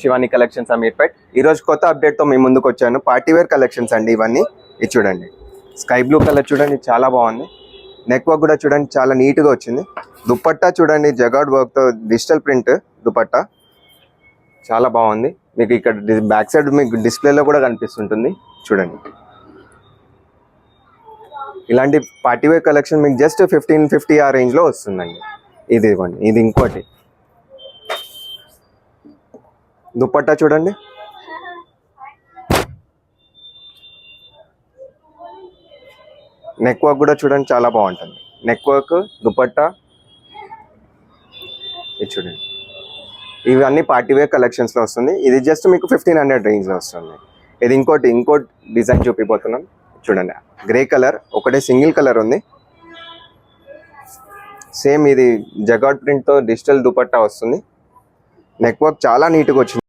Shivani collections Ameerpet. ఈరోజు కొత్త అప్డేట్తో మీ ముందుకు వచ్చాను. పార్టీవేర్ కలెక్షన్స్ అండి ఇవన్నీ. ఇది చూడండి, స్కై బ్లూ కలర్ చూడండి, చాలా బాగుంది. నెక్ వర్క్ కూడా చూడండి, చాలా నీట్గా వచ్చింది. దుపట్టా చూడండి, జగాడ్ వర్క్తో డిజిటల్ ప్రింట్ దుపట్టా చాలా బాగుంది. మీకు ఇక్కడ బ్యాక్ సైడ్ మీకు డిస్ప్లేలో కూడా కనిపిస్తుంటుంది చూడండి. ఇలాంటి పార్టీవేర్ కలెక్షన్ మీకు జస్ట్ 1550 ఆ రేంజ్లో వస్తుందండి. ఇది ఇవ్వండి, ఇది ఇంకోటి దుపట్టా చూడండి, నెక్ వర్క్ కూడా చూడండి, చాలా బాగుంటుంది. నెక్ వర్క్ దుపట్టా ఇది చూడండి. ఇవన్నీ పార్టీవేర్ కలెక్షన్స్లో వస్తుంది. ఇది జస్ట్ మీకు 1500 రేంజ్లో వస్తుంది. ఇది ఇంకోటి డిజైన్ చూపిపోతున్నాం చూడండి. గ్రే కలర్ ఒకటే సింగిల్ కలర్ ఉంది. సేమ్ ఇది జగాడ్ ప్రింట్తో డిజిటల్ దుపట్టా వస్తుంది. నెక్ వర్క్ చాలా నీట్గా వచ్చింది.